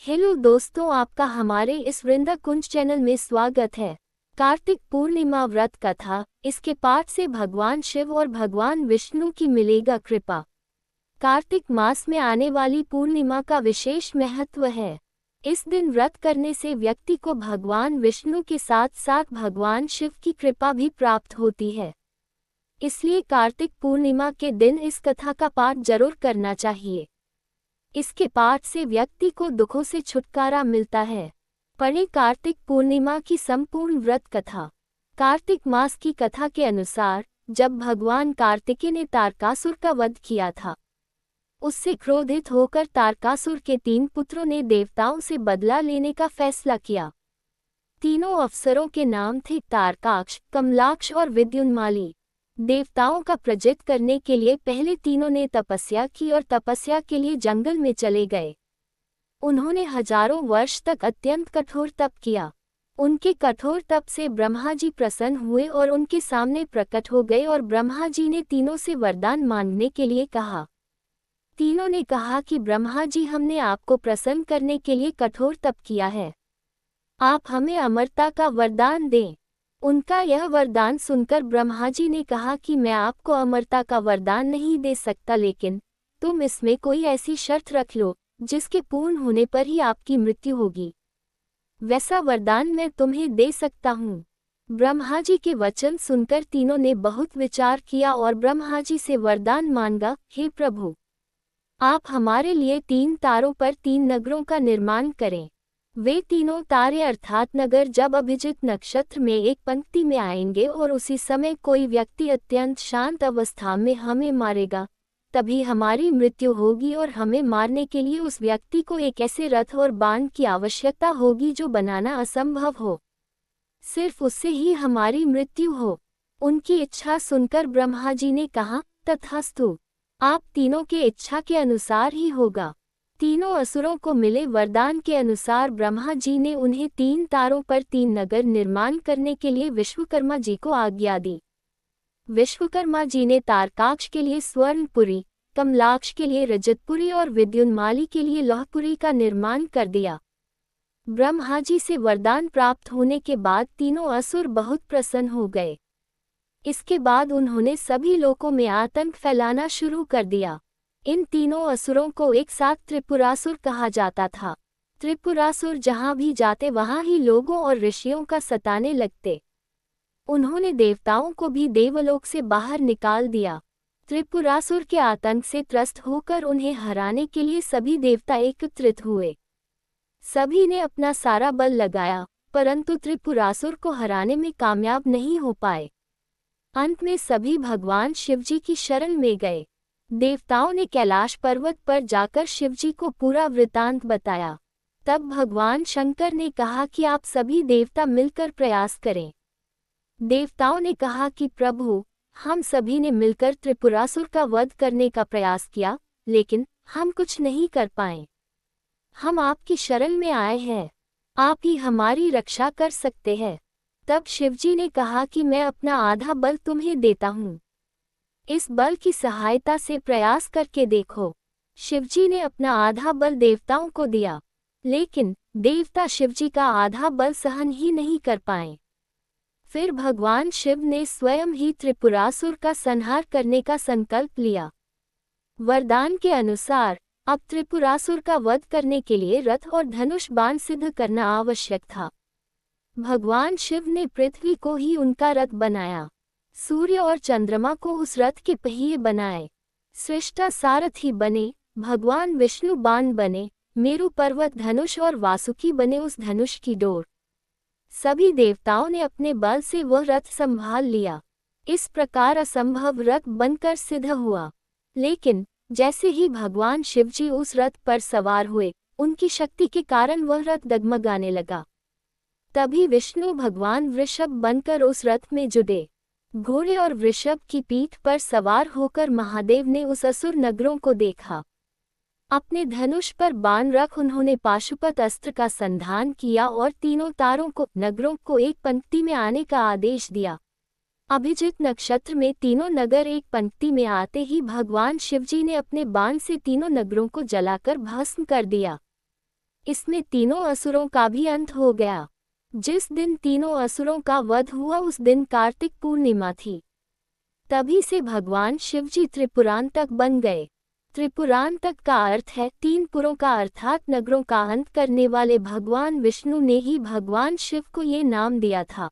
Hello दोस्तों, आपका हमारे इस वृंदा कुंज चैनल में स्वागत है। कार्तिक पूर्णिमा व्रत कथा, इसके पाठ से भगवान शिव और भगवान विष्णु की मिलेगा कृपा। कार्तिक मास में आने वाली पूर्णिमा का विशेष महत्व है। इस दिन व्रत करने से व्यक्ति को भगवान विष्णु के साथ साथ भगवान शिव की कृपा भी प्राप्त होती है। इसलिए कार्तिक पूर्णिमा के दिन इस कथा का पाठ जरूर करना चाहिए। इसके पाठ से व्यक्ति को दुखों से छुटकारा मिलता है। पढ़ें कार्तिक पूर्णिमा की संपूर्ण व्रत कथा। कार्तिक मास की कथा के अनुसार, जब भगवान कार्तिकेय ने तारकासुर का वध किया था, उससे क्रोधित होकर तारकासुर के 3 पुत्रों ने देवताओं से बदला लेने का फैसला किया। तीनों अप्सरों के नाम थे तारकाक्ष, कमलाक्ष और विद्युन्माली। देवताओं का प्रजित करने के लिए पहले तीनों ने तपस्या की और तपस्या के लिए जंगल में चले गए। उन्होंने हजारों वर्ष तक अत्यंत कठोर तप किया। उनके कठोर तप से ब्रह्मा जी प्रसन्न हुए और उनके सामने प्रकट हो गए और ब्रह्मा जी ने तीनों से वरदान मांगने के लिए कहा। तीनों ने कहा कि ब्रह्मा जी, हमने आपको प्रसन्न करने के लिए कठोर तप किया है, आप हमें अमरता का वरदान दें। उनका यह वरदान सुनकर ब्रह्मा जी ने कहा कि मैं आपको अमरता का वरदान नहीं दे सकता, लेकिन तुम इसमें कोई ऐसी शर्त रख लो जिसके पूर्ण होने पर ही आपकी मृत्यु होगी। वैसा वरदान मैं तुम्हें दे सकता हूँ। ब्रह्मा जी के वचन सुनकर तीनों ने बहुत विचार किया और ब्रह्मा जी से वरदान मांगा, हे प्रभु, आप हमारे लिए 3 तारों पर 3 नगरों का निर्माण करें। वे तीनों तारे अर्थात नगर जब अभिजित नक्षत्र में एक पंक्ति में आएंगे और उसी समय कोई व्यक्ति अत्यंत शांत अवस्था में हमें मारेगा, तभी हमारी मृत्यु होगी और हमें मारने के लिए उस व्यक्ति को एक ऐसे रथ और बाण की आवश्यकता होगी जो बनाना असंभव हो। सिर्फ उससे ही हमारी मृत्यु हो। उनकी इच्छा सुनकर ब्रह्मा जी ने कहा, तथास्तु, आप तीनों के इच्छा के अनुसार ही होगा। तीनों असुरों को मिले वरदान के अनुसार ब्रह्मा जी ने उन्हें 3 तारों पर 3 नगर निर्माण करने के लिए विश्वकर्मा जी को आज्ञा दी। विश्वकर्मा जी ने तारकाक्ष के लिए स्वर्णपुरी, कमलाक्ष के लिए रजतपुरी और विद्युन्माली के लिए लौहपुरी का निर्माण कर दिया। ब्रह्मा जी से वरदान प्राप्त होने के बाद तीनों असुर बहुत प्रसन्न हो गए। इसके बाद उन्होंने सभी लोकों में आतंक फैलाना शुरू कर दिया। इन तीनों असुरों को एक साथ त्रिपुरासुर कहा जाता था। त्रिपुरासुर जहां भी जाते वहां ही लोगों और ऋषियों का सताने लगते। उन्होंने देवताओं को भी देवलोक से बाहर निकाल दिया। त्रिपुरासुर के आतंक से त्रस्त होकर उन्हें हराने के लिए सभी देवता एकत्रित हुए। सभी ने अपना सारा बल लगाया, परंतु त्रिपुरासुर को हराने में कामयाब नहीं हो पाए। अंत में सभी भगवान शिवजी की शरण में गए। देवताओं ने कैलाश पर्वत पर जाकर शिवजी को पूरा वृतांत बताया। तब भगवान शंकर ने कहा कि आप सभी देवता मिलकर प्रयास करें। देवताओं ने कहा कि प्रभु, हम सभी ने मिलकर त्रिपुरासुर का वध करने का प्रयास किया, लेकिन हम कुछ नहीं कर पाए। हम आपकी शरण में आए हैं, आप ही हमारी रक्षा कर सकते हैं। तब शिवजी ने कहा कि मैं अपना आधा बल तुम्हें देता हूँ, इस बल की सहायता से प्रयास करके देखो। शिवजी ने अपना आधा बल देवताओं को दिया, लेकिन देवता शिवजी का आधा बल सहन ही नहीं कर पाए। फिर भगवान शिव ने स्वयं ही त्रिपुरासुर का संहार करने का संकल्प लिया। वरदान के अनुसार अब त्रिपुरासुर का वध करने के लिए रथ और धनुष बाण सिद्ध करना आवश्यक था। भगवान शिव ने पृथ्वी को ही उनका रथ बनाया, सूर्य और चंद्रमा को उस रथ के पहिए बनाए। सृष्टा सारथी बने, भगवान विष्णु बाण बने, मेरु पर्वत धनुष और वासुकी बने उस धनुष की डोर। सभी देवताओं ने अपने बल से वह रथ संभाल लिया। इस प्रकार असंभव रथ बनकर सिद्ध हुआ। लेकिन जैसे ही भगवान शिवजी उस रथ पर सवार हुए, उनकी शक्ति के कारण वह रथ डगमगाने लगा। तभी विष्णु भगवान वृषभ बनकर उस रथ में जुटे। घोड़े और वृषभ की पीठ पर सवार होकर महादेव ने उस असुर नगरों को देखा। अपने धनुष पर बाण रख उन्होंने पाशुपत अस्त्र का संधान किया और तीनों तारों को नगरों को एक पंक्ति में आने का आदेश दिया। अभिजित नक्षत्र में तीनों नगर एक पंक्ति में आते ही भगवान शिवजी ने अपने बाण से तीनों नगरों को जलाकर भस्म कर दिया। इसमें तीनों असुरों का भी अंत हो गया। जिस दिन तीनों असुरों का वध हुआ उस दिन कार्तिक पूर्णिमा थी। तभी से भगवान शिवजी त्रिपुरांतक बन गए। त्रिपुरांतक का अर्थ है तीन पुरों का, अर्थात नगरों का अंत करने वाले। भगवान विष्णु ने ही भगवान शिव को ये नाम दिया था।